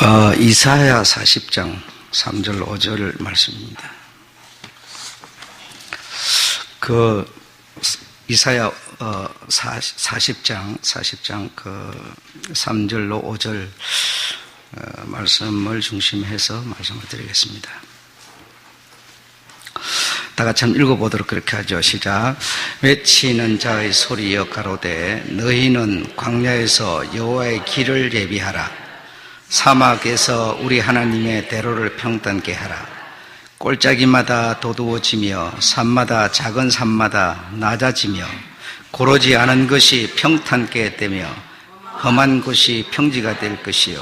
이사야 40장 3절 5절 말씀입니다. 이사야 40장 3절로 5절 말씀을 중심해서 말씀을 드리겠습니다. 다 같이 한번 읽어보도록 그렇게 하죠. 시작. 외치는 자의 소리여 가로되 너희는 광야에서 여호와의 길을 예비하라. 사막에서 우리 하나님의 대로를 평탄케 하라. 골짜기마다 도두어지며 산마다 작은 산마다 낮아지며 고르지 않은 것이 평탄케 되며 험한 곳이 평지가 될 것이요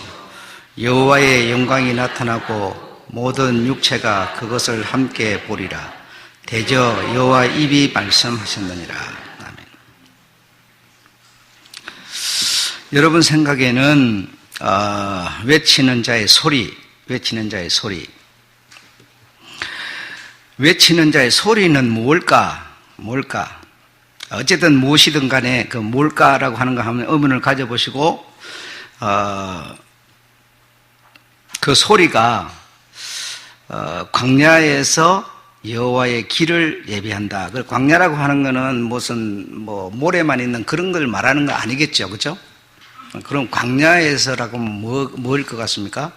여호와의 영광이 나타나고 모든 육체가 그것을 함께 보리라. 대저 여호와 입이 말씀하셨느니라. 아멘. 여러분 생각에는 외치는 자의 소리. 외치는 자의 소리는 뭘까? 어쨌든 무엇이든 간에 그 뭘까라고 하는 거 하면 의문을 가져보시고, 그 소리가, 광야에서 여호와의 길을 예비한다. 그 광야라고 하는 거는 무슨, 모래만 있는 그런 걸 말하는 거 아니겠죠. 그죠? 그럼 광야에서라고 하면 뭐일 것 같습니까?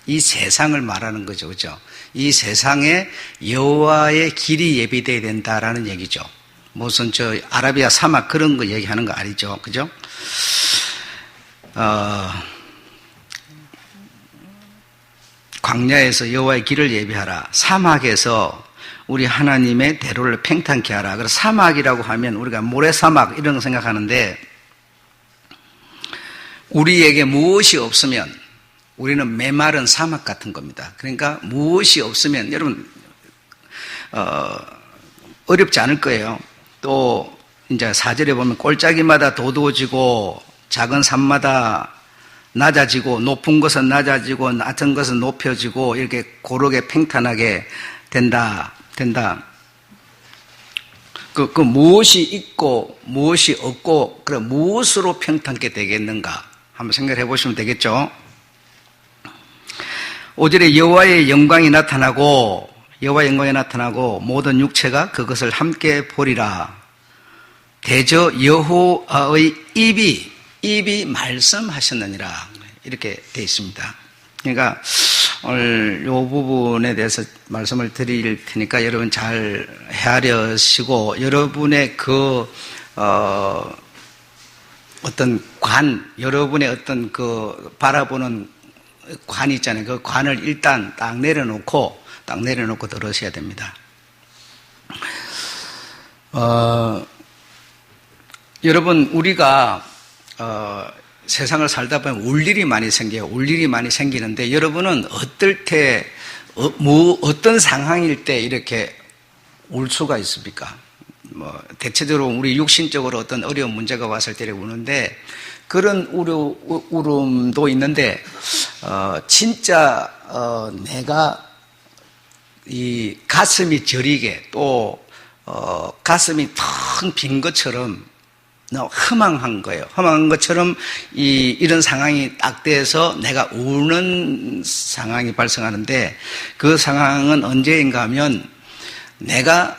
이 세상을 말하는 거죠. 그죠? 이 세상에 여호와의 길이 예비되어야 된다라는 얘기죠. 무슨 아라비아 사막 그런 거 얘기하는 거 아니죠. 그죠? 광야에서 여호와의 길을 예비하라. 사막에서 우리 하나님의 대로를 평탄케 하라. 그래서 사막이라고 하면 우리가 모래사막 이런 거 생각하는데, 우리에게 무엇이 없으면 우리는 메마른 사막 같은 겁니다. 그러니까 무엇이 없으면 여러분 어렵지 않을 거예요. 또 이제 4절에 보면 골짜기마다 도두어지고 작은 산마다 낮아지고 높은 것은 낮아지고 낮은 것은 높여지고 이렇게 고르게 평탄하게 된다. 그 무엇이 있고 무엇이 없고 그럼 무엇으로 평탄케 되겠는가? 한번 생각해 보시면 되겠죠. 5절에 여호와의 영광이 나타나고 모든 육체가 그것을 함께 보리라. 대저 여호와의 입이 말씀하셨느니라. 이렇게 되어 있습니다. 그러니까 오늘 이 부분에 대해서 말씀을 드릴 테니까 여러분 잘 헤아려시고, 여러분의 여러분의 어떤 그 바라보는 관이 있잖아요. 그 관을 일단 딱 내려놓고 들으셔야 됩니다. 여러분, 우리가, 세상을 살다 보면 울 일이 많이 생겨요. 울 일이 많이 생기는데, 여러분은 어떤 상황일 때 이렇게 울 수가 있습니까? 대체적으로 우리 육신적으로 어떤 어려운 문제가 왔을 때 우는데, 그런 울음도 있는데, 진짜, 내가 이 가슴이 저리게 또, 가슴이 텅 빈 것처럼 허망한 거예요. 허망한 것처럼 이런 상황이 딱 돼서 내가 우는 상황이 발생하는데, 그 상황은 언제인가 하면 내가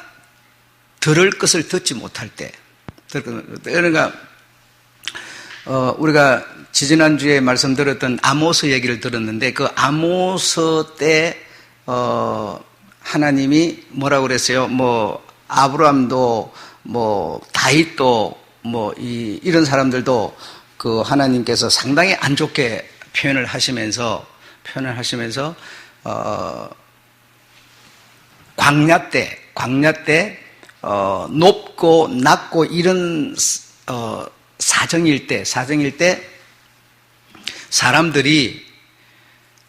들을 것을 듣지 못할 때. 그러니까, 우리가 지지난주에 말씀드렸던 아모스 얘기를 들었는데, 그 아모스 때, 하나님이 뭐라고 그랬어요? 아브라함도, 다윗도, 이런 사람들도 그 하나님께서 상당히 안 좋게 표현을 하시면서, 광야 때, 높고 낮고 이런, 사정일 때 사람들이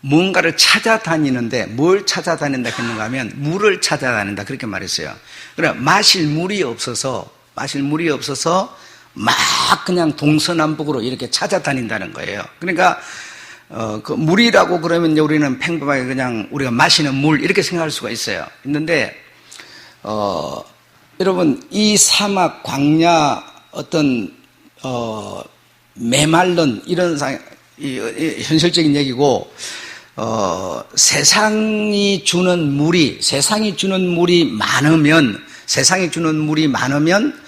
뭔가를 찾아다니는데, 뭘 찾아다닌다 했는가 하면 물을 찾아다닌다 그렇게 말했어요. 그러니까 마실 물이 없어서 막 그냥 동서남북으로 이렇게 찾아다닌다는 거예요. 그러니까 그 물이라고 그러면 우리는 평범하게 그냥 우리가 마시는 물 이렇게 생각할 수가 있는데, 여러분, 이 사막 광야 어떤 메말른 이런 현실적인 얘기고, 세상이 주는 물이 많으면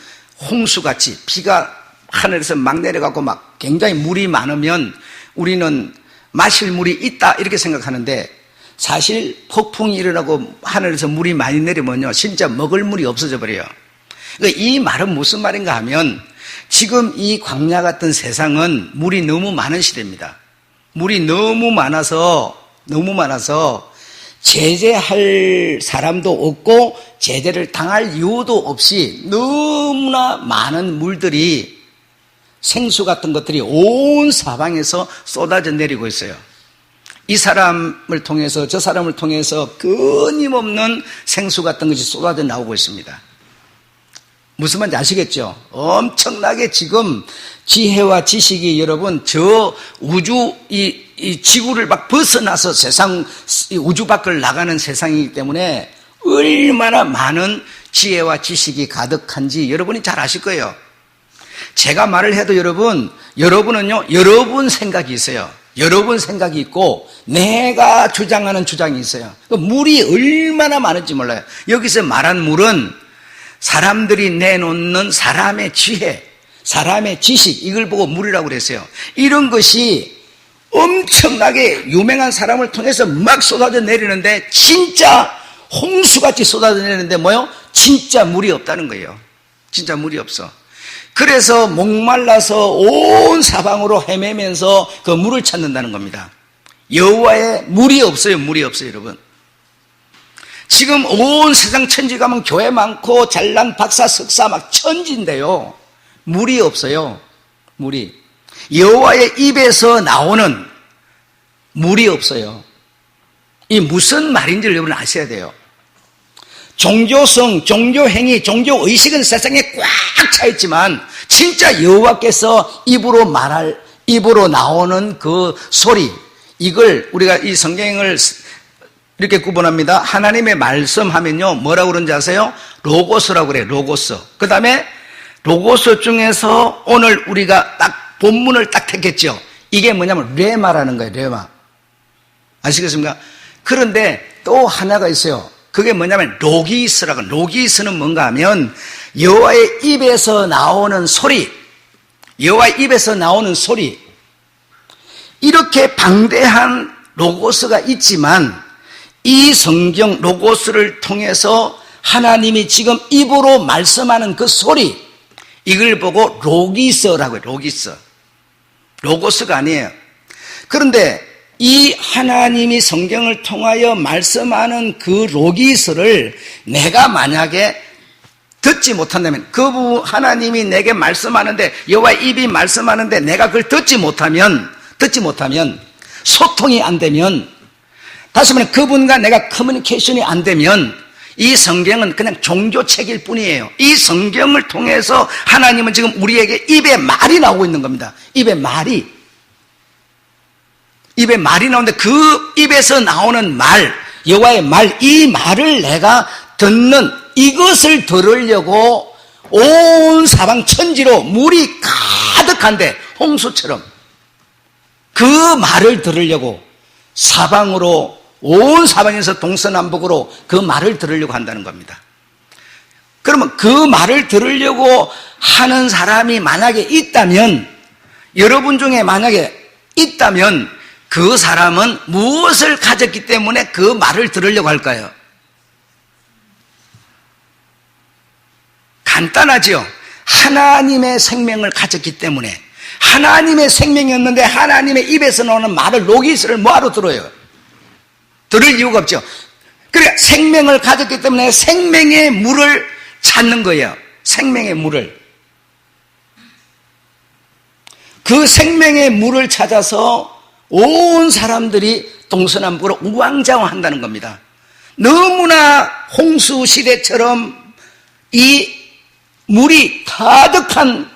홍수같이 비가 하늘에서 막 내려가고 막 굉장히 물이 많으면 우리는 마실 물이 있다 이렇게 생각하는데, 사실 폭풍이 일어나고 하늘에서 물이 많이 내리면요 진짜 먹을 물이 없어져 버려요. 그러니까 이 말은 무슨 말인가 하면, 지금 이 광야 같은 세상은 물이 너무 많은 시대입니다. 물이 너무 많아서 제재할 사람도 없고 제재를 당할 이유도 없이 너무나 많은 물들이, 생수 같은 것들이 온 사방에서 쏟아져 내리고 있어요. 이 사람을 통해서 저 사람을 통해서 끊임없는 생수 같은 것이 쏟아져 나오고 있습니다. 무슨 말인지 아시겠죠? 엄청나게 지금 지혜와 지식이 여러분 저 우주 이 지구를 막 벗어나서 이 우주 밖을 나가는 세상이기 때문에 얼마나 많은 지혜와 지식이 가득한지 여러분이 잘 아실 거예요. 제가 말을 해도 여러분은요 여러분 생각이 있어요. 여러분 생각이 있고 내가 주장하는 주장이 있어요. 물이 얼마나 많은지 몰라요. 여기서 말한 물은 사람들이 내놓는 사람의 지혜, 사람의 지식, 이걸 보고 물이라고 그랬어요. 이런 것이 엄청나게 유명한 사람을 통해서 막 쏟아져 내리는데, 진짜 홍수같이 쏟아져 내리는데 진짜 물이 없다는 거예요. 진짜 물이 없어. 그래서 목말라서 온 사방으로 헤매면서 그 물을 찾는다는 겁니다. 여호와의 물이 없어요. 물이 없어요, 여러분. 지금 온 세상 천지 가면 교회 많고 잘난 박사 석사 막 천지인데요, 물이 없어요. 물이. 여호와의 입에서 나오는 물이 없어요. 이 무슨 말인지를 여러분 아셔야 돼요. 종교성, 종교행위, 종교의식은 세상에 꽉 차 있지만 진짜 여호와께서 입으로 나오는 그 소리, 이걸 우리가 이 성경을 이렇게 구분합니다. 하나님의 말씀 하면요 뭐라고 그러는지 아세요? 로고스라고 그래요. 로고스. 그 다음에 로고스 중에서 오늘 우리가 딱 본문을 딱 택했죠. 이게 뭐냐면 레마라는 거예요. 레마. 아시겠습니까? 그런데 또 하나가 있어요. 그게 뭐냐면 로기스라고. 로기스는 뭔가 하면 여호와의 입에서 나오는 소리, 여호와의 입에서 나오는 소리. 이렇게 방대한 로고스가 있지만 이 성경 로고스를 통해서 하나님이 지금 입으로 말씀하는 그 소리, 이걸 보고 로기스라고 해요. 로기스. 로고스가 아니에요. 그런데 이 하나님이 성경을 통하여 말씀하는 그 로기스를 내가 만약에 듣지 못한다면, 하나님이 내게 말씀하는데, 여호와의 입이 말씀하는데 내가 그걸 듣지 못하면, 소통이 안 되면, 다시 말해 그분과 내가 커뮤니케이션이 안 되면 이 성경은 그냥 종교책일 뿐이에요. 이 성경을 통해서 하나님은 지금 우리에게 입에 말이 나오고 있는 겁니다. 입에 말이 나오는데 그 입에서 나오는 말, 여호와의 말, 이 말을 내가 듣는, 이것을 들으려고 온 사방 천지로 물이 가득한데, 홍수처럼 그 말을 들으려고 사방으로, 온 사방에서 동서남북으로 그 말을 들으려고 한다는 겁니다. 그러면 그 말을 들으려고 하는 사람이 만약에 있다면, 여러분 중에 만약에 있다면 그 사람은 무엇을 가졌기 때문에 그 말을 들으려고 할까요? 간단하죠. 하나님의 생명을 가졌기 때문에. 하나님의 생명이었는데 하나님의 입에서 나오는 말을, 로기스를 뭐하러 들어요? 들을 이유가 없죠. 그러니까 생명을 가졌기 때문에 생명의 물을 찾는 거예요. 생명의 물을. 그 생명의 물을 찾아서 온 사람들이 동서남북으로 우왕좌왕한다는 겁니다. 너무나 홍수 시대처럼 이 물이 가득한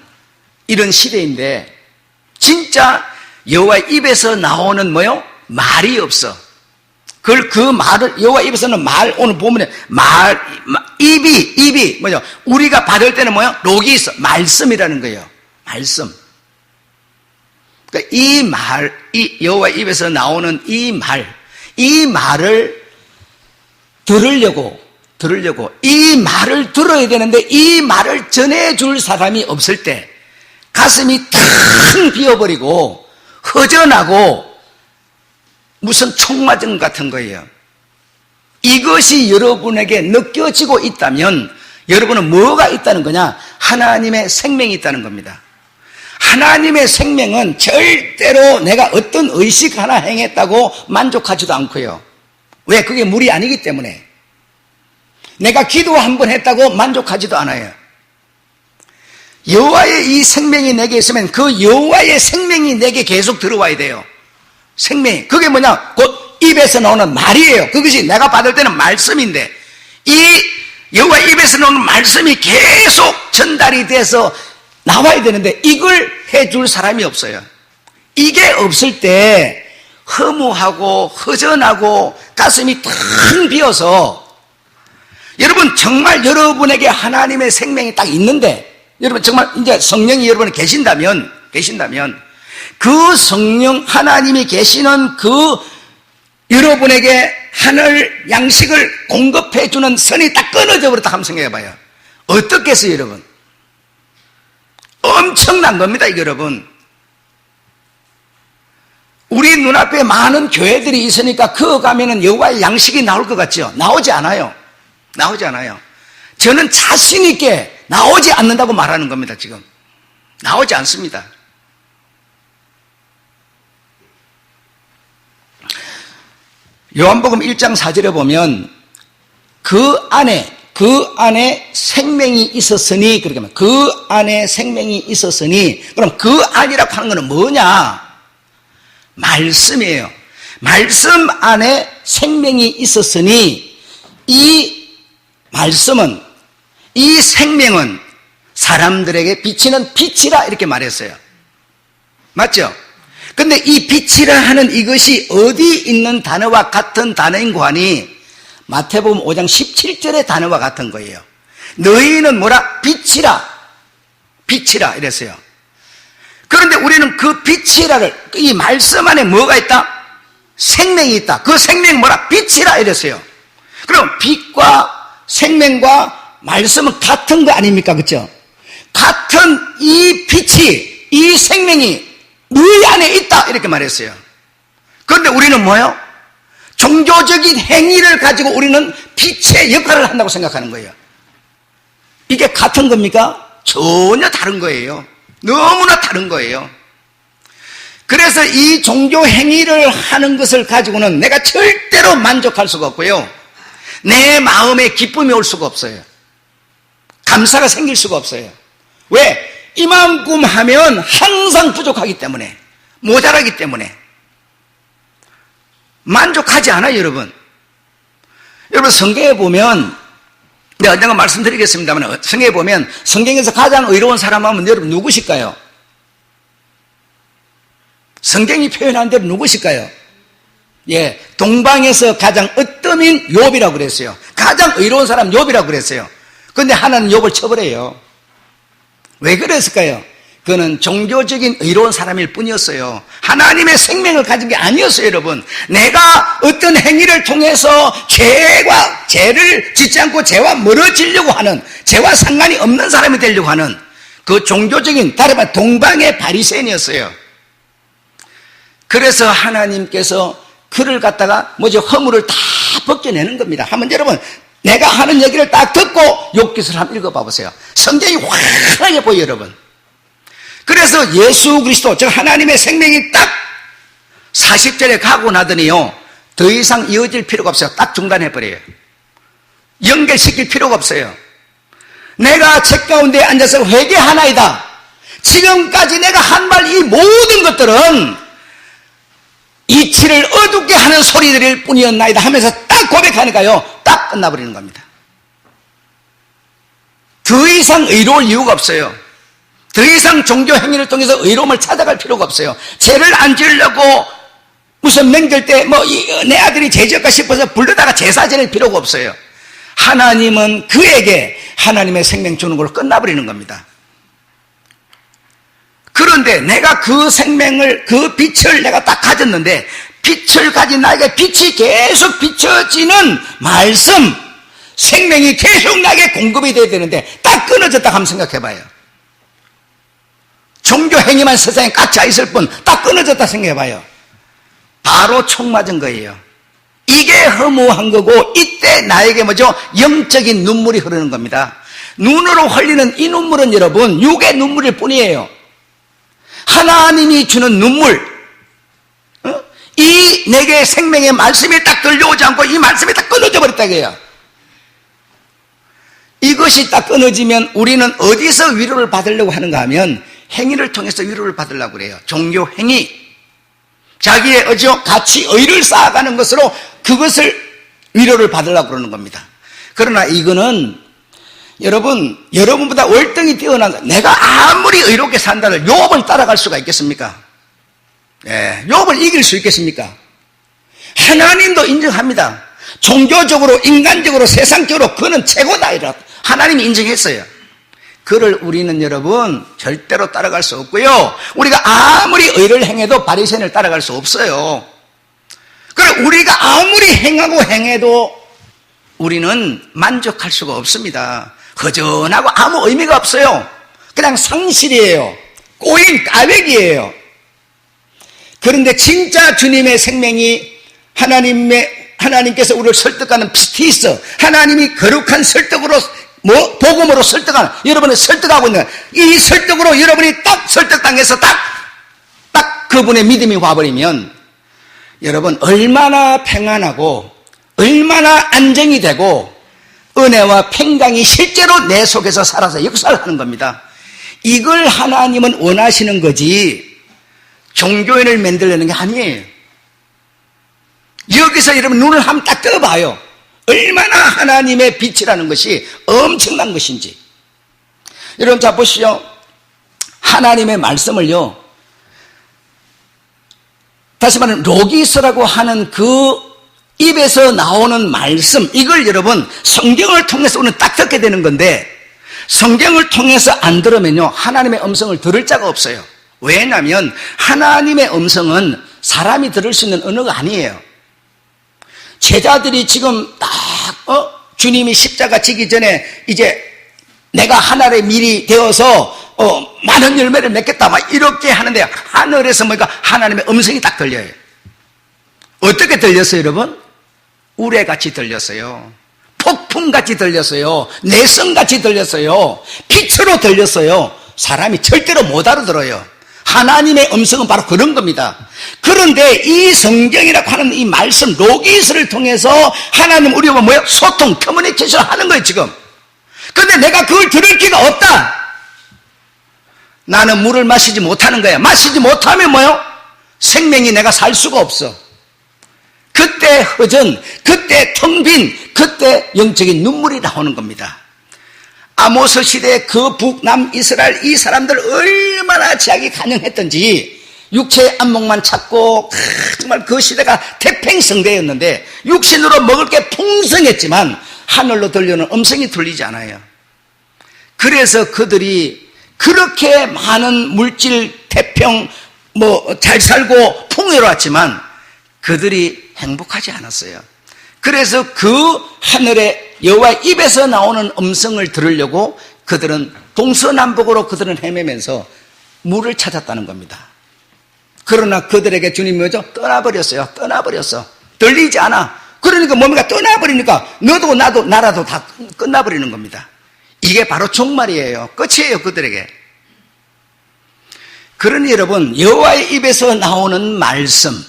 이런 시대인데, 진짜 여호와의 입에서 나오는 말이 없어. 그 말을, 여호와 입에서는 오늘 보면 입이 우리가 받을 때는 로기스, 말씀이라는 거예요. 말씀. 그러니까 이 여호와 입에서 나오는 이 말을 들으려고 이 말을 들어야 되는데 이 말을 전해줄 사람이 없을 때 가슴이 텅 비어버리고 허전하고 무슨 총 맞은 것 같은 거예요. 이것이 여러분에게 느껴지고 있다면 여러분은 뭐가 있다는 거냐? 하나님의 생명이 있다는 겁니다. 하나님의 생명은 절대로 내가 어떤 의식 하나 행했다고 만족하지도 않고요. 왜? 그게 물이 아니기 때문에. 내가 기도 한 번 했다고 만족하지도 않아요. 여호와의 이 생명이 내게 있으면 그 여호와의 생명이 내게 계속 들어와야 돼요. 생명이. 그게 뭐냐? 곧 입에서 나오는 말이에요. 그것이 내가 받을 때는 말씀인데 이 여호와의 입에서 나오는 말씀이 계속 전달이 돼서 나와야 되는데 이걸 해줄 사람이 없어요. 이게 없을 때 허무하고 허전하고 가슴이 텅 비어서 여러분 정말 여러분에게 하나님의 생명이 딱 있는데 여러분 정말 이제 성령이 여러분에 계신다면 그 성령 하나님이 계시는 그 여러분에게 하늘 양식을 공급해 주는 선이 딱 끊어져 버렸다 한번 생각해 봐요. 어떻겠어요 여러분? 엄청난 겁니다 이거 여러분. 우리 눈앞에 많은 교회들이 있으니까 그거 가면은 여호와의 양식이 나올 것 같죠? 나오지 않아요. 저는 자신 있게 나오지 않는다고 말하는 겁니다 지금. 나오지 않습니다. 요한복음 1장 4절에 보면 그 안에 생명이 있었으니 그렇게 말합니다. 그 안에 생명이 있었으니 그럼 그 안이라고 하는 것은 뭐냐? 말씀이에요. 말씀 안에 생명이 있었으니 이 말씀은 이 생명은 사람들에게 비치는 빛이라 이렇게 말했어요. 맞죠? 근데 이 빛이라 하는 이것이 어디 있는 단어와 같은 단어인고 하니 마태복음 5장 17절의 단어와 같은 거예요. 너희는 뭐라? 빛이라 이랬어요. 그런데 우리는 그 빛이라를 이 말씀 안에 뭐가 있다? 생명이 있다. 그 생명이 뭐라? 빛이라 이랬어요. 그럼 빛과 생명과 말씀은 같은 거 아닙니까? 그렇죠? 같은 이 빛이 이 생명이 너희 안에 있다 이렇게 말했어요. 그런데 우리는 뭐예요? 종교적인 행위를 가지고 우리는 빛의 역할을 한다고 생각하는 거예요. 이게 같은 겁니까? 전혀 다른 거예요. 너무나 다른 거예요. 그래서 이 종교 행위를 하는 것을 가지고는 내가 절대로 만족할 수가 없고요. 내 마음에 기쁨이 올 수가 없어요. 감사가 생길 수가 없어요. 왜? 이만큼 하면 항상 부족하기 때문에, 모자라기 때문에 만족하지 않아요 여러분. 여러분 성경에 보면 내가 언젠가 말씀드리겠습니다만 성경에 보면 성경에서 가장 의로운 사람 하면 여러분 누구실까요? 성경이 표현한 대로 누구실까요? 예, 동방에서 가장 으뜸인 욥이라고 그랬어요. 가장 의로운 사람 욥이라고 그랬어요. 그런데 하나는 욥을 쳐버려요. 왜 그랬을까요? 그는 종교적인 의로운 사람일 뿐이었어요. 하나님의 생명을 가진 게 아니었어요 여러분. 내가 어떤 행위를 통해서 죄를 짓지 않고 죄와 멀어지려고 하는, 죄와 상관이 없는 사람이 되려고 하는 그 종교적인, 다른 말 동방의 바리새인이었어요. 그래서 하나님께서 그를 갖다가 허물을 다 벗겨내는 겁니다. 한번 여러분 내가 하는 얘기를 딱 듣고 욥기서를 한번 읽어봐 보세요. 성경이 환하게 보여요 여러분. 그래서 예수 그리스도 즉 하나님의 생명이 딱 40절에 가고 나더니요 더 이상 이어질 필요가 없어요. 딱 중단해버려요. 연결시킬 필요가 없어요. 내가 책 가운데 앉아서 회개하나이다. 지금까지 내가 한 말 이 모든 것들은 이치를 어둡게 하는 소리들일 뿐이었나이다 하면서 딱 고백하니까요 딱 끝나버리는 겁니다. 더 이상 의로울 이유가 없어요. 더 이상 종교 행위를 통해서 의로움을 찾아갈 필요가 없어요. 죄를 안 지으려고 무슨 맹절 때 내 아들이 죄지을까 싶어서 불러다가 제사 지낼 필요가 없어요. 하나님은 그에게 하나님의 생명 주는 걸로 끝나버리는 겁니다. 그런데 내가 그 생명을, 그 빛을 내가 딱 가졌는데, 빛을 가진 나에게 빛이 계속 비춰지는 말씀, 생명이 계속 나에게 공급이 돼야 되는데 딱 끊어졌다 하면 생각해봐요. 종교 행위만 세상에 갇혀 있을 뿐 딱 끊어졌다 생각해봐요. 바로 총 맞은 거예요. 이게 허무한 거고, 이때 나에게 뭐죠? 영적인 눈물이 흐르는 겁니다. 눈으로 흘리는 이 눈물은 여러분 육의 눈물일 뿐이에요. 하나님이 주는 눈물, 이 내게 생명의 말씀이 딱 들려오지 않고 이 말씀이 딱 끊어져 버렸다 이거예요. 이것이 딱 끊어지면 우리는 어디서 위로를 받으려고 하는가 하면 행위를 통해서 위로를 받으려고 그래요. 종교 행위, 자기의 가치, 의를 쌓아가는 것으로 그것을 위로를 받으려고 그러는 겁니다. 그러나 이거는 여러분보다 월등히 뛰어난, 내가 아무리 의롭게 산다를 욥을 따라갈 수가 있겠습니까? 네, 욥을 이길 수 있겠습니까? 하나님도 인정합니다. 종교적으로, 인간적으로, 세상적으로 그는 최고다 이라 하나님이 인정했어요. 그를 우리는 여러분 절대로 따라갈 수 없고요, 우리가 아무리 의를 행해도 바리새인을 따라갈 수 없어요. 그리고 우리가 아무리 행해도 우리는 만족할 수가 없습니다. 허전하고 아무 의미가 없어요. 그냥 상실이에요. 꼬인 까베기예요. 그런데 진짜 주님의 생명이, 하나님께서 우리를 설득하는 피티스, 하나님이 거룩한 설득으로, 복음으로 설득하는, 여러분을 설득하고 있는, 이 설득으로 여러분이 딱 설득당해서 딱 그분의 믿음이 와버리면 여러분 얼마나 평안하고 얼마나 안정이 되고 은혜와 평강이 실제로 내 속에서 살아서 역사를 하는 겁니다. 이걸 하나님은 원하시는 거지 종교인을 만들려는 게 아니에요. 여기서 여러분 눈을 한번 딱 떠봐요. 얼마나 하나님의 빛이라는 것이 엄청난 것인지. 여러분 자 보시죠. 하나님의 말씀을요, 다시 말하면 로기스라고 하는 그 입에서 나오는 말씀, 이걸 여러분 성경을 통해서 우리는 딱 듣게 되는 건데, 성경을 통해서 안 들으면요 하나님의 음성을 들을 자가 없어요. 왜냐하면 하나님의 음성은 사람이 들을 수 있는 언어가 아니에요. 제자들이 지금 딱 주님이 십자가 지기 전에 이제 내가 하늘의 밀이 되어서 많은 열매를 맺겠다 막 이렇게 하는데, 하늘에서 뭐가 하나님의 음성이 딱 들려요. 어떻게 들렸어요 여러분? 우레같이 들렸어요. 폭풍같이 들렸어요. 내성같이 들렸어요. 빛으로 들렸어요. 사람이 절대로 못 알아들어요. 하나님의 음성은 바로 그런 겁니다. 그런데 이 성경이라고 하는 이 말씀 로기스를 통해서 하나님 우리와 뭐예요? 소통, 커뮤니케이션 하는 거예요 지금. 그런데 내가 그걸 들을 기가 없다. 나는 물을 마시지 못하는 거야. 마시지 못하면 뭐예요? 생명이 내가 살 수가 없어. 그때 허전, 그때 텅 빈, 그때 영적인 눈물이 나오는 겁니다. 아모스 시대의 그 북남 이스라엘 이 사람들 얼마나 제약이 가능했던지, 육체의 안목만 찾고 정말 그 시대가 태평성대였는데 육신으로 먹을 게 풍성했지만 하늘로 들려오는 음성이 들리지 않아요. 그래서 그들이 그렇게 많은 물질 태평 잘 살고 풍요로웠지만 그들이 행복하지 않았어요. 그래서 그 하늘의 여호와의 입에서 나오는 음성을 들으려고 그들은 동서남북으로 그들은 헤매면서 물을 찾았다는 겁니다. 그러나 그들에게 주님이 뭐죠? 떠나버렸어요. 떠나버렸어. 들리지 않아. 그러니까 뭡니까? 떠나버리니까 너도 나도 나라도 다 끝나버리는 겁니다. 이게 바로 종말이에요. 끝이에요 그들에게. 그러니 여러분 여호와의 입에서 나오는 말씀,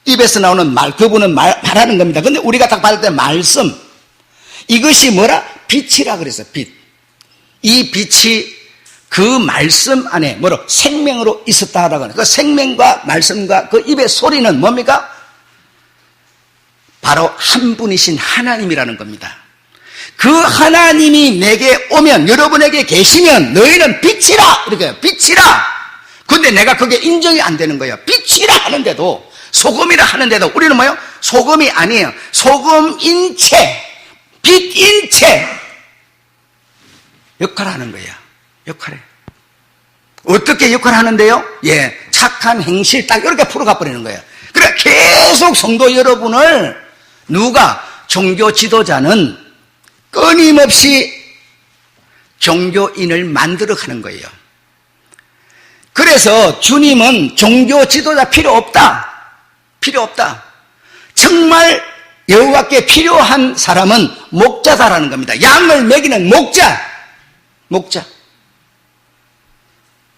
입에서 나오는 말, 그분은 말하는 겁니다. 근데 우리가 딱 받을 때 말씀, 이것이 뭐라? 빛이라 그랬어. 빛. 이 빛이 그 말씀 안에 뭐로? 생명으로 있었다라고 하는 그 생명과 말씀과 그 입의 소리는 뭡니까? 바로 한 분이신 하나님이라는 겁니다. 그 하나님이 내게 오면, 여러분에게 계시면 너희는 빛이라, 이렇게 빛이라. 근데 내가 그게 인정이 안 되는 거예요. 빛이라 하는데도, 소금이라 하는데도 우리는 뭐예요? 소금이 아니에요. 소금인체, 빛인체 역할을 하는 거예요. 역할을. 어떻게 역할을 하는데요? 예, 착한 행실 딱 이렇게 풀어가 버리는 거예요. 그래 계속 성도 여러분을 누가 종교 지도자는 끊임없이 종교인을 만들어가는 거예요. 그래서 주님은 종교 지도자 필요 없다. 필요 없다. 정말 여호와께 필요한 사람은 목자다라는 겁니다. 양을 먹이는 목자. 목자.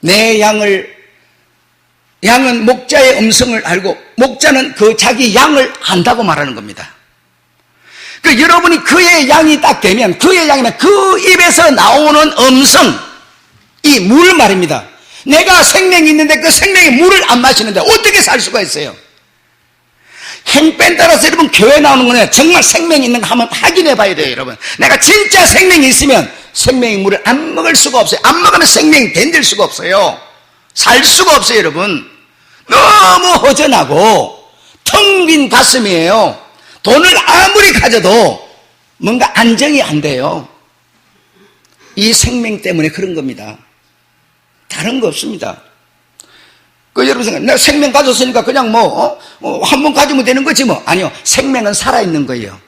내 양은 목자의 음성을 알고 목자는 그 자기 양을 안다고 말하는 겁니다. 그 여러분이 그의 양이 딱 되면 그의 양이면 그 입에서 나오는 음성, 이 물 말입니다. 내가 생명이 있는데 그 생명의 물을 안 마시는데 어떻게 살 수가 있어요? 행pen 따라서 여러분 교회 나오는 거는 정말 생명이 있는 거 한번 확인해 봐야 돼요, 여러분. 내가 진짜 생명이 있으면 생명의 물을 안 먹을 수가 없어요. 안 먹으면 생명이 견딜 수가 없어요. 살 수가 없어요, 여러분. 너무 허전하고 텅 빈 가슴이에요. 돈을 아무리 가져도 뭔가 안정이 안 돼요. 이 생명 때문에 그런 겁니다. 다른 거 없습니다. 여러분 생각, 내가 생명 가졌으니까 그냥 한 번 가지면 되는 거지 뭐. 아니요. 생명은 살아있는 거예요.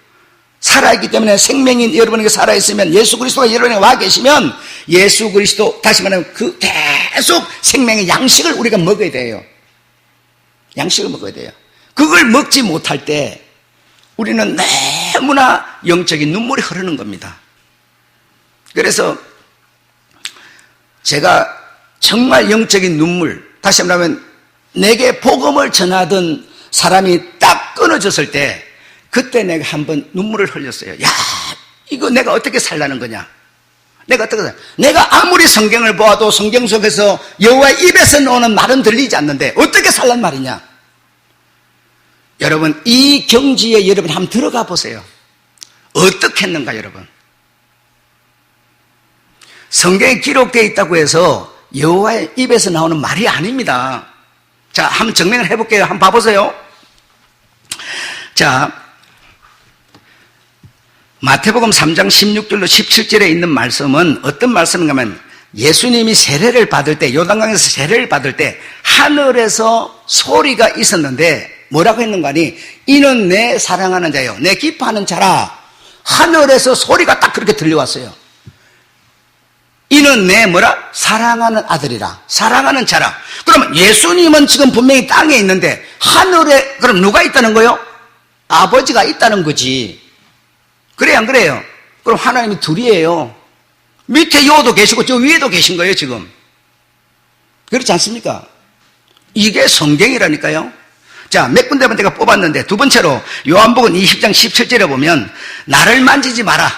살아있기 때문에 생명인 여러분에게 살아있으면 예수 그리스도가 여러분에게 와 계시면 예수 그리스도, 다시 말하면 그 계속 생명의 양식을 우리가 먹어야 돼요. 양식을 먹어야 돼요. 그걸 먹지 못할 때 우리는 너무나 영적인 눈물이 흐르는 겁니다. 그래서 제가 정말 영적인 눈물, 다시 말하면 내게 복음을 전하던 사람이 딱 끊어졌을 때 그때 내가 한번 눈물을 흘렸어요. 야, 이거 내가 어떻게 살라는 거냐? 내가 아무리 성경을 보아도 성경 속에서 여호와의 입에서 나오는 말은 들리지 않는데 어떻게 살란 말이냐? 여러분, 이 경지에 여러분 한번 들어가 보세요. 어떻게 했는가, 여러분? 성경에 기록되어 있다고 해서 여호와의 입에서 나오는 말이 아닙니다. 자, 한번 증명을 해볼게요. 한번 봐보세요. 자, 마태복음 3장 16절로 17절에 있는 말씀은 어떤 말씀인가 하면 예수님이 세례를 받을 때, 요단강에서 세례를 받을 때 하늘에서 소리가 있었는데 뭐라고 했는가 하니 이는 내 사랑하는 자요, 내 기뻐하는 자라. 하늘에서 소리가 딱 그렇게 들려왔어요. 이는 내 사랑하는 아들이라, 사랑하는 자라. 그러면 예수님은 지금 분명히 땅에 있는데 하늘에 그럼 누가 있다는 거요? 아버지가 있다는 거지. 그래요, 안 그래요? 그럼 하나님이 둘이에요. 밑에 요도 계시고 저 위에도 계신 거예요, 지금. 그렇지 않습니까? 이게 성경이라니까요. 자, 몇 군데만 제가 뽑았는데 두 번째로 요한복음 20장 17절에 보면 나를 만지지 마라.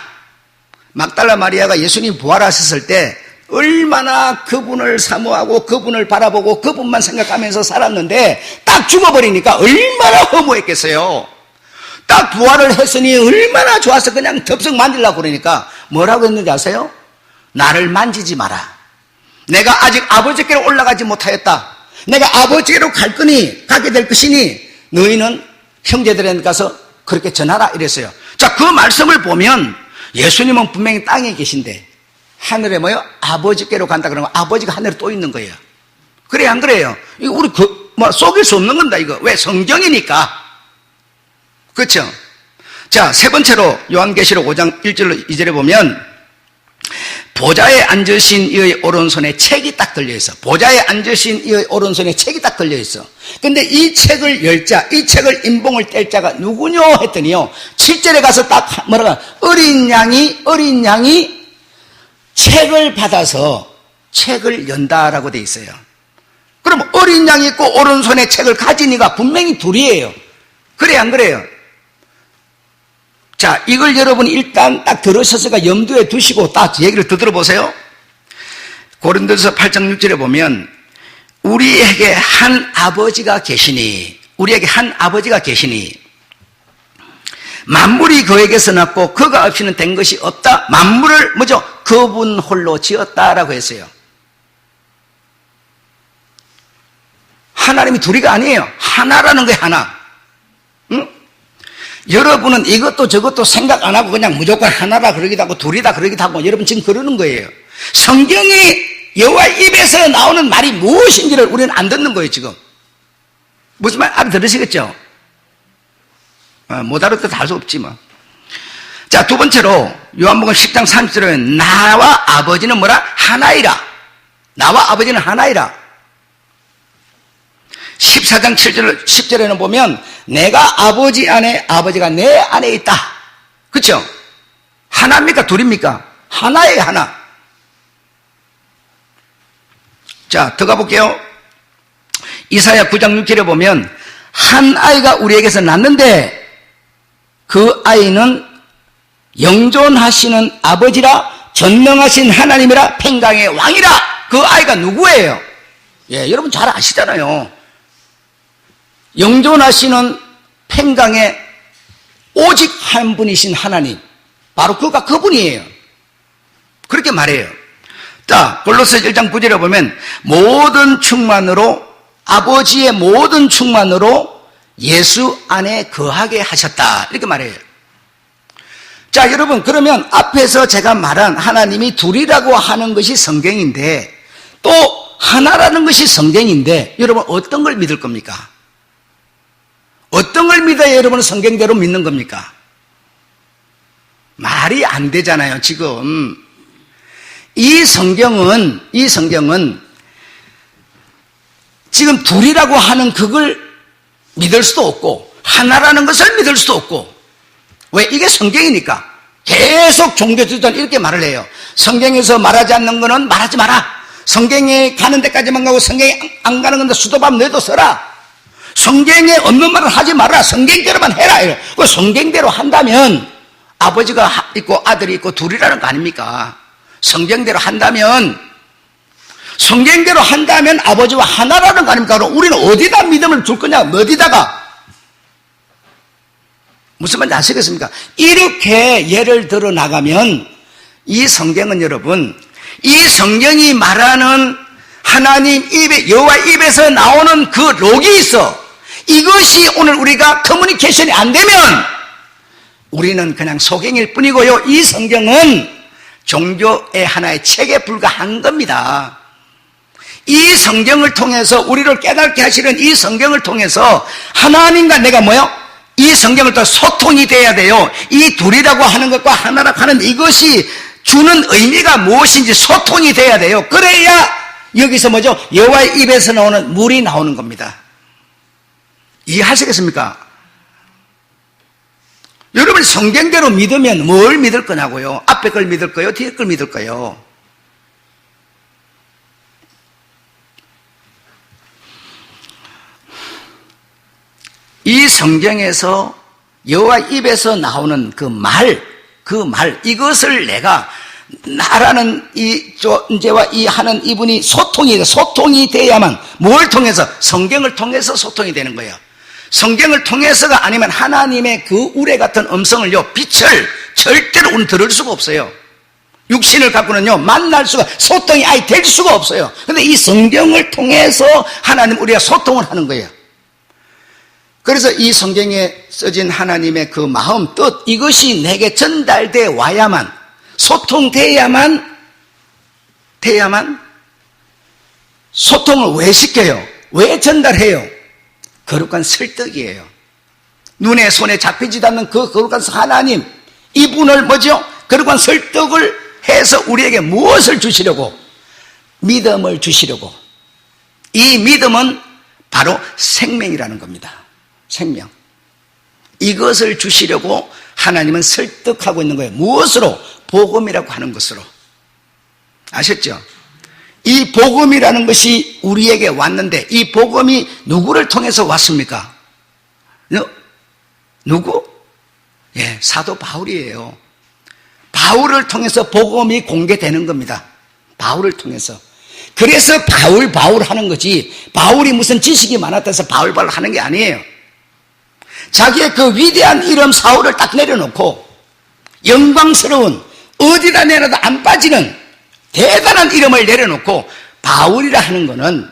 막달라 마리아가 예수님 부활하셨을 때 얼마나 그분을 사모하고 그분을 바라보고 그분만 생각하면서 살았는데 딱 죽어버리니까 얼마나 허무했겠어요. 딱 부활을 했으니 얼마나 좋아서 그냥 덥석 만지려고 그러니까 뭐라고 했는지 아세요? 나를 만지지 마라. 내가 아직 아버지께로 올라가지 못하였다. 내가 아버지께로 가게 될 것이니 너희는 형제들한테 가서 그렇게 전하라 이랬어요. 자, 그 말씀을 보면 예수님은 분명히 땅에 계신데 하늘에 아버지께로 간다 그러면 아버지가 하늘에 또 있는 거예요. 그래요, 안 그래요? 이거 우리 속일 수 없는 겁니다, 이거. 왜? 성경이니까. 그렇죠? 자, 세 번째로 요한계시록 5장 1절로 2절에 보면 보좌에 앉으신 이의 오른손에 책이 딱 들려있어. 보좌에 앉으신 이의 오른손에 책이 딱 들려있어. 근데 이 책을 열 자, 이 책을 인봉을 뗄 자가 누구뇨 했더니요, 7절에 가서 딱 어린 양이 책을 받아서 책을 연다라고 돼 있어요. 그럼 어린 양이 있고 오른손에 책을 가진 이가 분명히 둘이에요. 그래요, 안 그래요? 자, 이걸 여러분 일단 딱 들으셨으니까 염두에 두시고 딱 얘기를 더 들어보세요. 고린도서 8장 6절에 보면 우리에게 한 아버지가 계시니 만물이 그에게서 났고 그가 없이는 된 것이 없다. 만물을 그분 홀로 지었다라고 했어요. 하나님이 둘이가 아니에요. 하나라는 거예요, 하나. 응? 여러분은 이것도 저것도 생각 안 하고 그냥 무조건 하나라 그러기도 하고 둘이다 그러기도 하고 여러분 지금 그러는 거예요. 성경이 여호와 입에서 나오는 말이 무엇인지를 우리는 안 듣는 거예요. 지금 무슨 말 알아들으시겠죠? 못 알아들어도 할 수 없지만. 자, 두 번째로 요한복음 10장 30절에 나와 아버지는 뭐라? 하나이라. 나와 아버지는 하나이라. 14장 7절 10절에는 보면 내가 아버지 안에 아버지가 내 안에 있다. 그렇죠? 하나입니까? 둘입니까? 하나예요. 하나. 자, 들어가 볼게요. 이사야 9장 6절에 보면 한 아이가 우리에게서 났는데 그 아이는 영존하시는 아버지라 전능하신 하나님이라 평강의 왕이라. 그 아이가 누구예요? 예, 여러분 잘 아시잖아요. 영존하시는 평강의 오직 한 분이신 하나님, 바로 그가 그분이에요. 그렇게 말해요. 자, 골로새 1장 9절에 보면 모든 충만으로, 아버지의 모든 충만으로 예수 안에 거하게 하셨다, 이렇게 말해요. 자, 여러분, 그러면 앞에서 제가 말한 하나님이 둘이라고 하는 것이 성경인데 또 하나라는 것이 성경인데 여러분 어떤 걸 믿을 겁니까? 어떤 걸 믿어야 여러분은 성경대로 믿는 겁니까? 말이 안 되잖아요. 지금 이 성경은 지금 둘이라고 하는 그걸 믿을 수도 없고 하나라는 것을 믿을 수도 없고. 왜? 이게 성경이니까. 계속 종교 지도자는 이렇게 말을 해요. 성경에서 말하지 않는 거는 말하지 마라. 성경에 가는 데까지만 가고 성경에 안 가는 건데 수도밥 너희도 써라. 성경에 없는 말을 하지 마라. 성경대로만 해라. 그 성경대로 한다면 아버지가 있고 아들이 있고 둘이라는 거 아닙니까? 성경대로 한다면 아버지와 하나라는 거 아닙니까? 그럼 우리는 어디다 믿음을 줄 거냐? 어디다가? 무슨 말인지 아시겠습니까? 이렇게 예를 들어 나가면 이 성경은 여러분, 이 성경이 말하는 하나님 입에, 여호와 입에서 나오는 그 록이 있어. 이것이 오늘 우리가 커뮤니케이션이 안 되면 우리는 그냥 소경일 뿐이고요. 이 성경은 종교의 하나의 책에 불과한 겁니다. 이 성경을 통해서 우리를 깨닫게 하시는 이 성경을 통해서 하나님과 내가 뭐요? 이 성경을 또 소통이 돼야 돼요. 이 둘이라고 하는 것과 하나라고 하는 이것이 주는 의미가 무엇인지 소통이 돼야 돼요. 그래야 여기서 뭐죠? 여호와의 입에서 나오는 물이 나오는 겁니다. 이해하시겠습니까? 여러분 성경대로 믿으면 뭘 믿을 거냐고요? 앞에 걸 믿을 거요? 뒤에 걸 믿을 거요? 이 성경에서 여호와 입에서 나오는 그 말, 이것을 내가 나라는 이 존재와 이 하는 이분이 소통이 돼야만 뭘 통해서? 성경을 통해서 소통이 되는 거예요. 성경을 통해서가 아니면 하나님의 그 우레 같은 음성을요, 빛을 절대로 우리는 들을 수가 없어요. 육신을 갖고는요, 만날 수가, 소통이 아예 될 수가 없어요. 근데 이 성경을 통해서 하나님 우리가 소통을 하는 거예요. 그래서 이 성경에 써진 하나님의 그 마음, 뜻, 이것이 내게 전달돼 와야만, 소통돼야만, 소통을 왜 시켜요? 왜 전달해요? 거룩한 설득이에요. 눈에 손에 잡히지도 않는 그 거룩한 하나님, 이분을 뭐죠? 거룩한 설득을 해서 우리에게 무엇을 주시려고? 믿음을 주시려고. 이 믿음은 바로 생명이라는 겁니다. 생명. 이것을 주시려고 하나님은 설득하고 있는 거예요. 무엇으로? 복음이라고 하는 것으로. 아셨죠? 이 복음이라는 것이 우리에게 왔는데 이 복음이 누구를 통해서 왔습니까? 누구? 예, 사도 바울이에요. 바울을 통해서 복음이 공개되는 겁니다. 바울을 통해서. 그래서 바울 하는 거지, 바울이 무슨 지식이 많았다 해서 바울 하는 게 아니에요. 자기의 그 위대한 이름 사울을 딱 내려놓고 영광스러운, 어디다 내놔도 안 빠지는 대단한 이름을 내려놓고 바울이라 하는 것은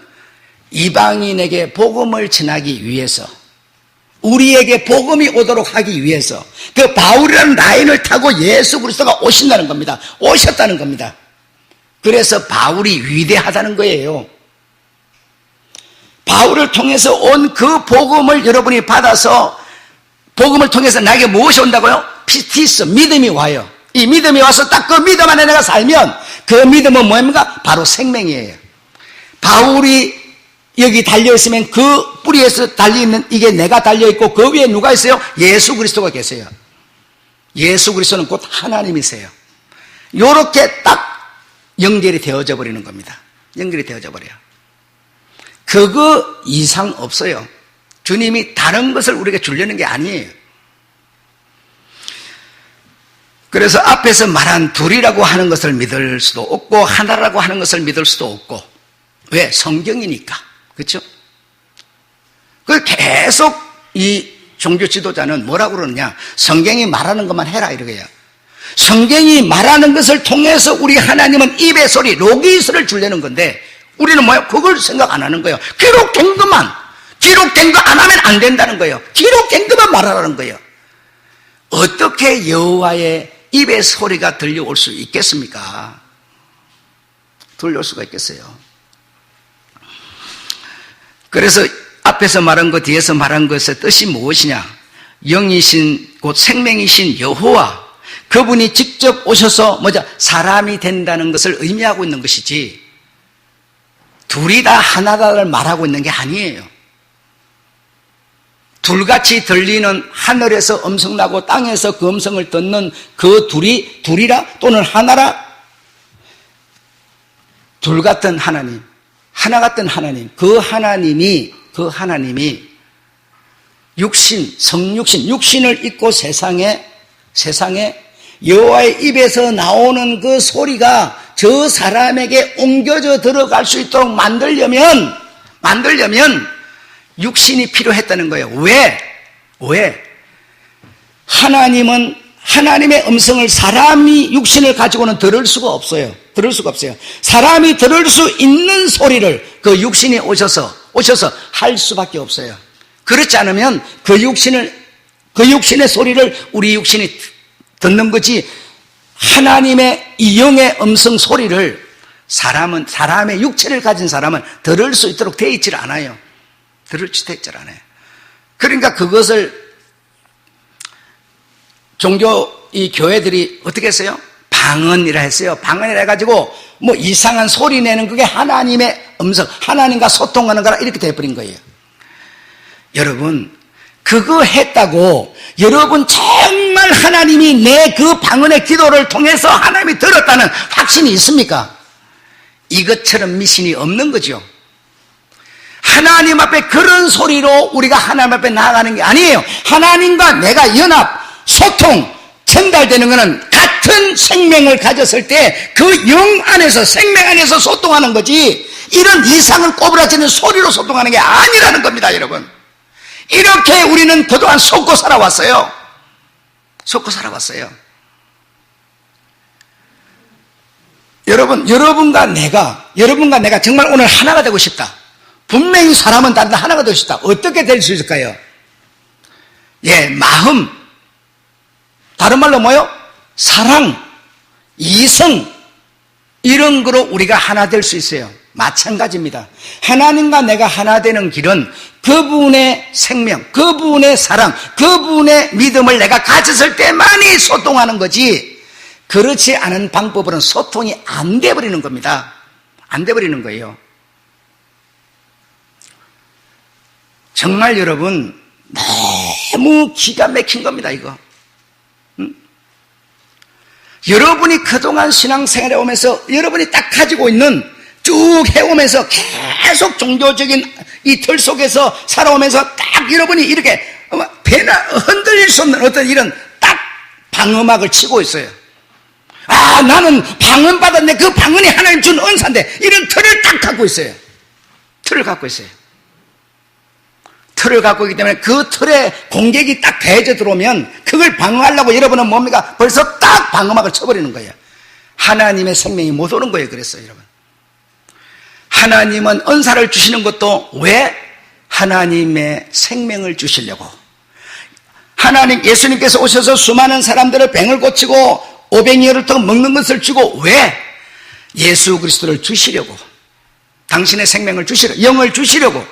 이방인에게 복음을 전하기 위해서, 우리에게 복음이 오도록 하기 위해서 그 바울이라는 라인을 타고 예수 그리스도가 오신다는 겁니다. 오셨다는 겁니다. 그래서 바울이 위대하다는 거예요. 바울을 통해서 온 그 복음을 여러분이 받아서 복음을 통해서 나에게 무엇이 온다고요? 피티스, 믿음이 와요. 이 믿음이 와서 딱 그 믿음 안에 내가 살면 그 믿음은 뭡니까? 바로 생명이에요. 바울이 여기 달려있으면 그 뿌리에서 달려있는 이게 내가 달려있고 그 위에 누가 있어요? 예수 그리스도가 계세요. 예수 그리스도는 곧 하나님이세요. 요렇게 딱 연결이 되어져 버리는 겁니다. 연결이 되어져 버려요. 그거 이상 없어요. 주님이 다른 것을 우리에게 주려는 게 아니에요. 그래서 앞에서 말한 둘이라고 하는 것을 믿을 수도 없고 하나라고 하는 것을 믿을 수도 없고 왜? 성경이니까. 그렇죠? 그 계속 이 종교 지도자는 뭐라고 그러느냐? 성경이 말하는 것만 해라 이러게요. 성경이 말하는 것을 통해서 우리 하나님은 입의 소리, 로기스를 주려는 건데 우리는 뭐예요? 그걸 생각 안 하는 거예요. 기록된 것만, 기록된 거 안 하면 안 된다는 거예요. 기록된 것만 말하라는 거예요. 어떻게 여호와의 입의 소리가 들려올 수 있겠습니까? 들려올 수가 있겠어요. 그래서 앞에서 말한 것, 뒤에서 말한 것의 뜻이 무엇이냐? 영이신 곧 생명이신 여호와, 그분이 직접 오셔서 뭐죠? 사람이 된다는 것을 의미하고 있는 것이지 둘이 다 하나다를 말하고 있는 게 아니에요. 둘같이 들리는 하늘에서 음성 나고 땅에서 그 음성을 듣는 그 둘이라 또는 하나라, 둘 같은 하나님, 하나 같은 하나님, 그 하나님이 육신, 성육신, 육신을 입고 세상에 여호와의 입에서 나오는 그 소리가 저 사람에게 옮겨져 들어갈 수 있도록 만들려면 육신이 필요했다는 거예요. 왜? 하나님은 하나님의 음성을 사람이 육신을 가지고는 들을 수가 없어요. 사람이 들을 수 있는 소리를 그 육신이 오셔서 할 수밖에 없어요. 그렇지 않으면 그 육신의 소리를 우리 육신이 듣는 거지, 하나님의 이 영의 음성 소리를 사람의 육체를 가진 사람은 들을 수 있도록 되어 있질 않아요. 그러니까 그것을 종교 이 교회들이 어떻게 했어요? 방언이라 했어요. 방언이라 해가지고 뭐 이상한 소리 내는 그게 하나님의 음성, 하나님과 소통하는 거라 이렇게 돼버린 거예요. 여러분, 그거 했다고 여러분 정말 하나님이 내 그 방언의 기도를 통해서 하나님이 들었다는 확신이 있습니까? 이것처럼 미신이 없는 거죠. 하나님 앞에 그런 소리로 우리가 하나님 앞에 나아가는 게 아니에요. 하나님과 내가 연합, 소통, 전달되는 것은 같은 생명을 가졌을 때 그 영 안에서, 생명 안에서 소통하는 거지, 이런 이상을 꼬부라지는 소리로 소통하는 게 아니라는 겁니다, 여러분. 이렇게 우리는 그동안 속고 살아왔어요. 여러분과 내가 정말 오늘 하나가 되고 싶다. 분명히 사람은 다른데 하나가 되고 싶다. 어떻게 될 수 있을까요? 마음. 다른 말로 뭐요? 사랑, 이성, 이런 거로 우리가 하나 될 수 있어요. 마찬가지입니다. 하나님과 내가 하나 되는 길은 그분의 생명, 그분의 사랑, 그분의 믿음을 내가 가졌을 때만이 소통하는 거지, 그렇지 않은 방법으로는 소통이 안 돼버리는 겁니다. 안 돼버리는 거예요. 정말 여러분, 너무 기가 막힌 겁니다, 이거. 여러분이 그동안 신앙생활에 오면서 여러분이 딱 가지고 있는, 쭉 해오면서 계속 종교적인 이 틀 속에서 살아오면서 딱 여러분이 이렇게 배나 흔들릴 수 없는 어떤 이런 딱 방음악을 치고 있어요. 나는 방언 받았네, 그 방언이 하나님 준 은사인데, 이런 틀을 딱 갖고 있어요. 틀을 갖고 있기 때문에 그 틀에 공격이 딱 대져 들어오면 그걸 방어하려고 여러분은 뭡니까? 벌써 딱 방어막을 쳐버리는 거예요. 하나님의 생명이 못 오는 거예요. 그랬어요, 여러분. 하나님은 은사를 주시는 것도 왜? 하나님의 생명을 주시려고. 예수님께서 오셔서 수많은 사람들을 병을 고치고 오병이어를 통해 먹는 것을 주고 왜? 예수 그리스도를 주시려고, 당신의 생명을 주시려고, 영을 주시려고.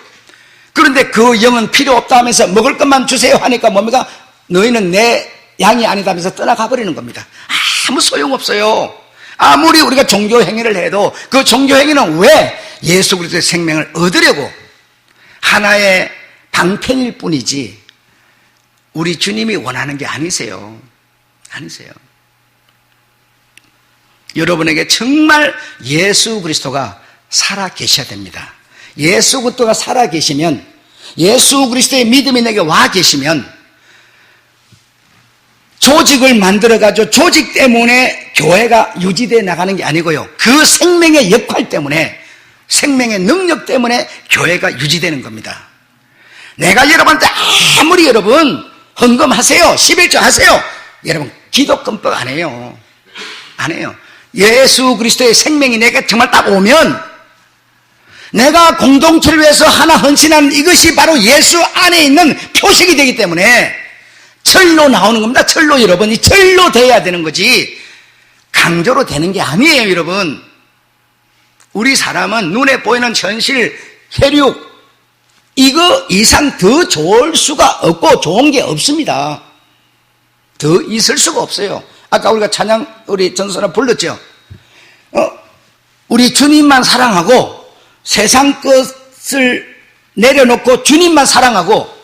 그런데 그 영은 필요 없다 하면서 먹을 것만 주세요 하니까 뭡니까? 너희는 내 양이 아니다 하면서 떠나가 버리는 겁니다. 아무 소용없어요. 아무리 우리가 종교 행위를 해도 그 종교 행위는 왜? 예수 그리스도의 생명을 얻으려고 하나의 방편일 뿐이지 우리 주님이 원하는 게 아니세요. 아니세요. 여러분에게 정말 예수 그리스도가 살아 계셔야 됩니다. 예수 그리스도가 살아 계시면, 예수 그리스도의 믿음이 내게 와 계시면 조직을 만들어가지고 조직 때문에 교회가 유지되어 나가는 게 아니고요, 그 생명의 역할 때문에, 생명의 능력 때문에 교회가 유지되는 겁니다. 내가 여러분한테 아무리 여러분 헌금하세요, 11조 하세요, 여러분 기독금법 안 해요. 안 해요. 예수 그리스도의 생명이 내게 정말 딱 오면, 내가 공동체를 위해서 하나 헌신하는 이것이 바로 예수 안에 있는 표식이 되기 때문에 철로 나오는 겁니다. 철로. 여러분, 이 철로 돼야 되는 거지 강조로 되는 게 아니에요. 여러분, 우리 사람은 눈에 보이는 현실, 혈육, 이거 이상 더 좋을 수가 없고 좋은 게 없습니다. 더 있을 수가 없어요. 아까 우리가 찬양, 우리 전선을 불렀죠. 우리 주님만 사랑하고 세상 것을 내려놓고 주님만 사랑하고,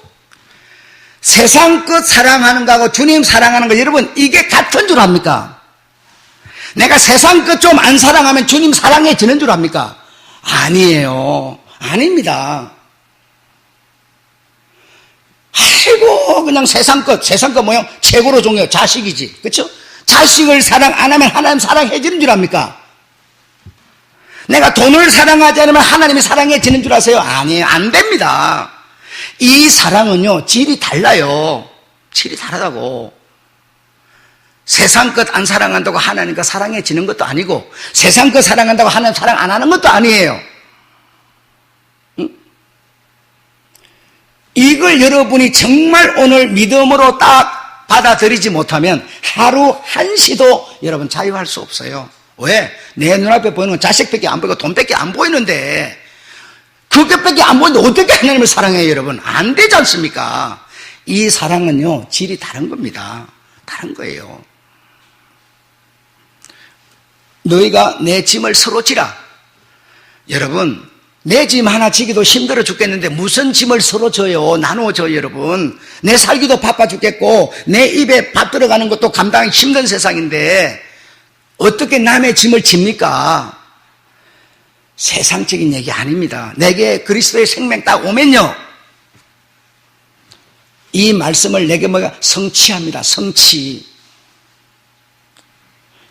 세상 것 사랑하는 거하고 주님 사랑하는 거, 여러분 이게 같은 줄 압니까? 내가 세상 것 좀 안 사랑하면 주님 사랑해지는 줄 압니까? 아니에요. 아닙니다. 아이고 그냥 세상 것 뭐요? 최고로 중요해요. 자식이지, 그렇죠? 자식을 사랑 안 하면 하나님 사랑해지는 줄 압니까? 내가 돈을 사랑하지 않으면 하나님이 사랑해지는 줄 아세요? 아니에요. 안 됩니다. 이 사랑은요, 질이 달라요. 질이 다르다고. 세상 것 안 사랑한다고 하나님과 사랑해지는 것도 아니고, 세상 것 사랑한다고 하나님 사랑 안 하는 것도 아니에요. 응? 이걸 여러분이 정말 오늘 믿음으로 딱 받아들이지 못하면 하루 한시도 여러분 자유할 수 없어요. 왜? 내 눈앞에 보이는 건 자식밖에 안 보이고 돈밖에 안 보이는데, 그것밖에 안 보이는데 어떻게 하나님을 사랑해요, 여러분? 안 되지 않습니까? 이 사랑은요, 질이 다른 겁니다. 다른 거예요. 너희가 내 짐을 서로 지라. 여러분, 내 짐 하나 지기도 힘들어 죽겠는데 무슨 짐을 서로 져요? 나누어 져요, 여러분. 내 살기도 바빠 죽겠고 내 입에 밥 들어가는 것도 감당하기 힘든 세상인데 어떻게 남의 짐을 집니까? 세상적인 얘기 아닙니다. 내게 그리스도의 생명 딱 오면요, 이 말씀을 내게 뭐가 성취합니다. 성취.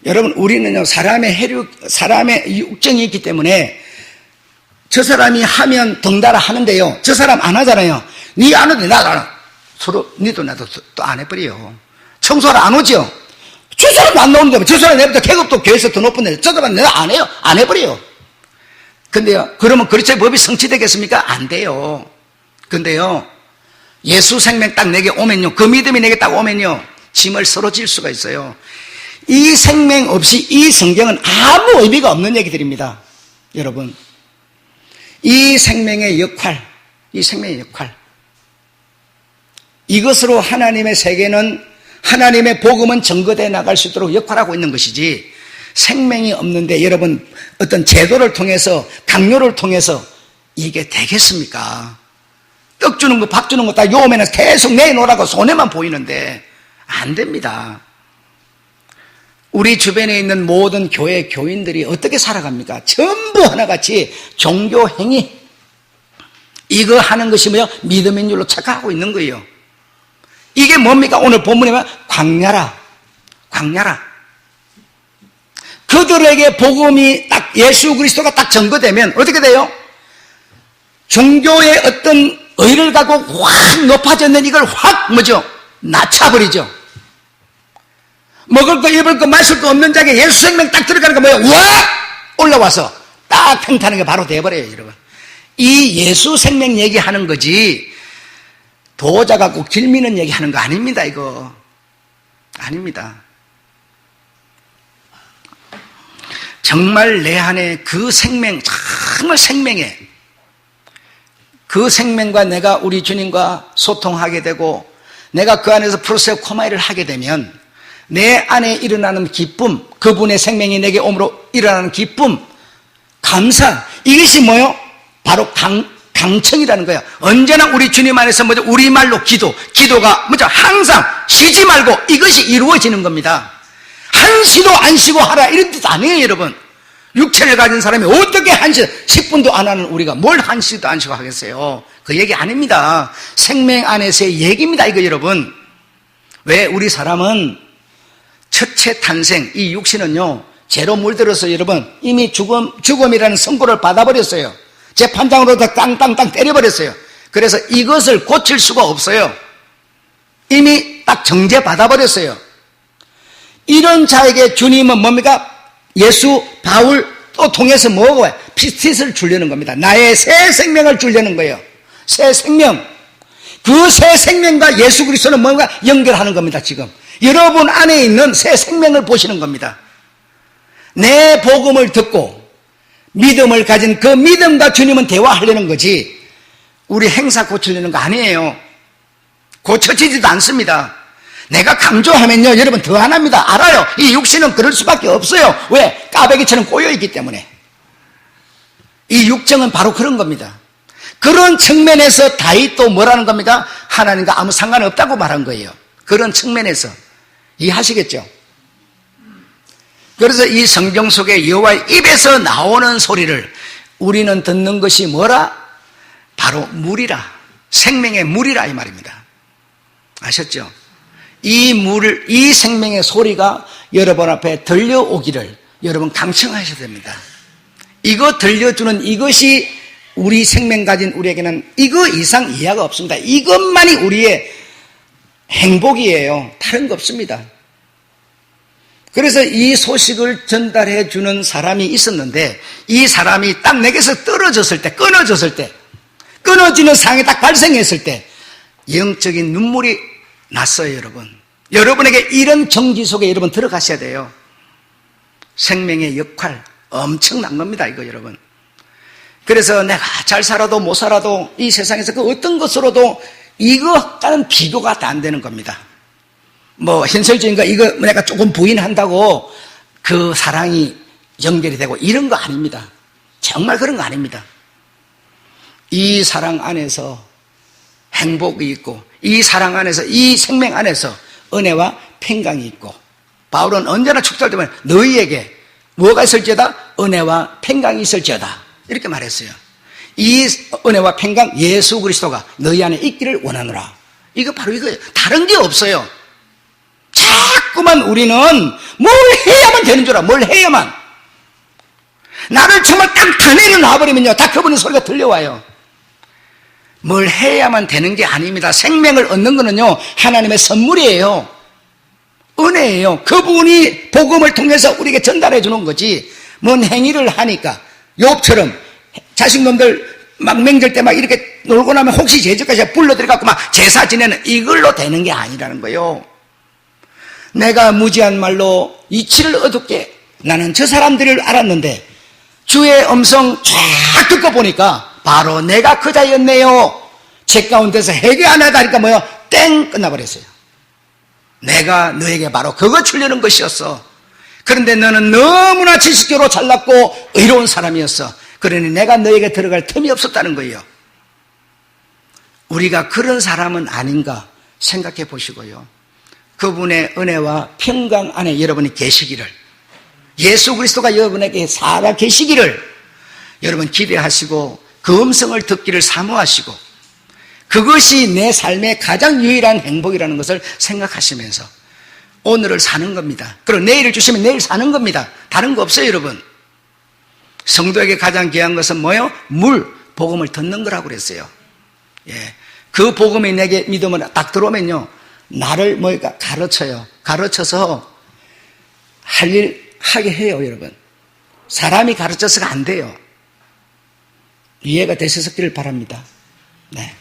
여러분, 우리는요, 사람의 혈육, 사람의 육정이 있기 때문에 저 사람이 하면 덩달아 하는데요, 저 사람 안 하잖아요. 니 안 하는데 나도 안 하. 서로 니도 나도 또 안 해버려요. 청소하러 안 오죠. 저 사람 안 나오는데 저 사람 내부터 계급도 교회에서 더 높은데 저 사람 내가 안 해요. 안 해버려요. 근데요, 그러면 그리스도의 법이 성취되겠습니까? 안 돼요. 근데요, 예수 생명 딱 내게 오면요, 그 믿음이 내게 딱 오면요, 짐을 서로 질 수가 있어요. 이 생명 없이 이 성경은 아무 의미가 없는 얘기들입니다. 여러분, 이 생명의 역할, 이 생명의 역할, 이것으로 하나님의 세계는, 하나님의 복음은 증거되어 나갈 수 있도록 역할하고 있는 것이지, 생명이 없는데 여러분 어떤 제도를 통해서, 강요를 통해서 이게 되겠습니까? 떡 주는 거, 밥 주는 거 다 요면에서 계속 내놓으라고 손해만 보이는데 안 됩니다. 우리 주변에 있는 모든 교회 교인들이 어떻게 살아갑니까? 전부 하나같이 종교 행위, 이거 하는 것이 뭐예요? 믿음인 줄로 착각하고 있는 거예요. 이게 뭡니까? 오늘 본문에 보면 광야라, 광야라. 그들에게 복음이 딱, 예수 그리스도가 딱 전거되면 어떻게 돼요? 종교의 어떤 의를 갖고 확 높아졌는 이걸 확 뭐죠? 낮춰버리죠. 먹을 거, 입을 거, 마실 거 없는 자에게 예수 생명 딱 들어가는 거 뭐예요? 와! 올라와서 딱 평탄한 게 바로 돼버려요, 여러분. 이 예수 생명 얘기하는 거지, 도자 갖고 길미는 얘기하는 거 아닙니다, 이거. 아닙니다. 정말 내 안에 그 생명, 정말 생명에 그 생명과 내가 우리 주님과 소통하게 되고 내가 그 안에서 프로세오 코마이를 하게 되면 내 안에 일어나는 기쁨, 그분의 생명이 내게 오므로 일어나는 기쁨, 감사, 이것이 뭐요? 바로 강청이라는 거예요. 언제나 우리 주님 안에서 뭐죠? 우리말로 기도가 뭐죠? 항상 쉬지 말고 이것이 이루어지는 겁니다. 한시도 안 쉬고 하라 이런 뜻 아니에요, 여러분. 육체를 가진 사람이 어떻게 한시 10분도 안 하는 우리가 뭘 한시도 안 쉬고 하겠어요? 그 얘기 아닙니다. 생명 안에서의 얘기입니다, 이거 여러분. 왜 우리 사람은 첫째 탄생, 이 육신은요, 죄로 물들어서 여러분 이미 죽음이라는 선고를 받아버렸어요. 재판장으로 다 땅땅땅 때려버렸어요. 그래서 이것을 고칠 수가 없어요. 이미 딱 정죄받아버렸어요. 이런 자에게 주님은 뭡니까? 예수, 바울 또 통해서 뭐가 피스티스를 주려는 겁니다. 나의 새 생명을 주려는 거예요. 새 생명. 그 새 생명과 예수 그리스도는 뭔가 연결하는 겁니다, 지금. 여러분 안에 있는 새 생명을 보시는 겁니다. 내 복음을 듣고 믿음을 가진 그 믿음과 주님은 대화하려는 거지 우리 행사 고치려는 거 아니에요. 고쳐지지도 않습니다. 내가 강조하면요, 여러분 더 안 합니다. 알아요. 이 육신은 그럴 수밖에 없어요. 왜? 까베기처럼 꼬여있기 때문에. 이 육정은 바로 그런 겁니다. 그런 측면에서 다윗도 뭐라는 겁니까? 하나님과 아무 상관없다고 말한 거예요. 그런 측면에서. 이해하시겠죠? 그래서 이 성경 속에 여호와의 입에서 나오는 소리를 우리는 듣는 것이 뭐라? 바로 물이라. 생명의 물이라 이 말입니다. 아셨죠? 이 생명의 소리가 여러분 앞에 들려오기를 여러분 강청하셔야 됩니다. 이거 들려주는 이것이 우리 생명 가진 우리에게는 이거 이상 이해가 없습니다. 이것만이 우리의 행복이에요. 다른 거 없습니다. 그래서 이 소식을 전달해 주는 사람이 있었는데 이 사람이 딱 내게서 떨어졌을 때, 끊어지는 상황이 딱 발생했을 때 영적인 눈물이 났어요, 여러분. 여러분에게 이런 정지 속에 여러분 들어가셔야 돼요. 생명의 역할 엄청난 겁니다, 이거 여러분. 그래서 내가 잘 살아도 못 살아도 이 세상에서 그 어떤 것으로도 이것과는 비교가 안 되는 겁니다. 뭐 현실적인 거 이거 내가 조금 부인한다고 그 사랑이 연결이 되고 이런 거 아닙니다. 정말 그런 거 아닙니다. 이 사랑 안에서 행복이 있고 이 사랑 안에서 이 생명 안에서 은혜와 평강이 있고 바울은 언제나 축도할 때마다 너희에게 뭐가 있을지어다? 은혜와 평강이 있을지어다 이렇게 말했어요. 이 은혜와 평강 예수 그리스도가 너희 안에 있기를 원하노라. 이거 바로 이거예요. 다른 게 없어요. 자꾸만 우리는 뭘 해야만 되는 줄 알아. 뭘 해야만. 나를 정말 딱 다내려 놔버리면요 다 그분의 소리가 들려와요. 뭘 해야만 되는 게 아닙니다. 생명을 얻는 거는요 하나님의 선물이에요. 은혜예요. 그분이 복음을 통해서 우리에게 전달해 주는 거지 뭔 행위를 하니까 욥처럼 자식놈들 막 맹절 때 막 이렇게 놀고 나면 혹시 제주까지 불러들여갖고 막 제사 지내는 이걸로 되는 게 아니라는 거예요. 내가 무지한 말로 이치를 어둡게 나는 저 사람들을 알았는데 주의 음성 쫙 듣고 보니까 바로 내가 그 자였네요. 제 가운데서 해결 안 하다니까 뭐요? 땡 끝나버렸어요. 내가 너에게 바로 그거 주려는 것이었어. 그런데 너는 너무나 지식적으로 잘났고 의로운 사람이었어. 그러니 내가 너에게 들어갈 틈이 없었다는 거예요. 우리가 그런 사람은 아닌가 생각해 보시고요. 그분의 은혜와 평강 안에 여러분이 계시기를, 예수 그리스도가 여러분에게 살아 계시기를 여러분 기대하시고 그 음성을 듣기를 사모하시고 그것이 내 삶의 가장 유일한 행복이라는 것을 생각하시면서 오늘을 사는 겁니다. 그리고 내일을 주시면 내일 사는 겁니다. 다른 거 없어요, 여러분. 성도에게 가장 귀한 것은 뭐예요? 복음을 듣는 거라고 그랬어요. 예. 그 복음이 내게 믿음을 딱 들어오면요, 나를 뭐니까 가르쳐요. 가르쳐서 할 일 하게 해요, 여러분. 사람이 가르쳐서가 안 돼요. 이해가 되셨기를 바랍니다. 네.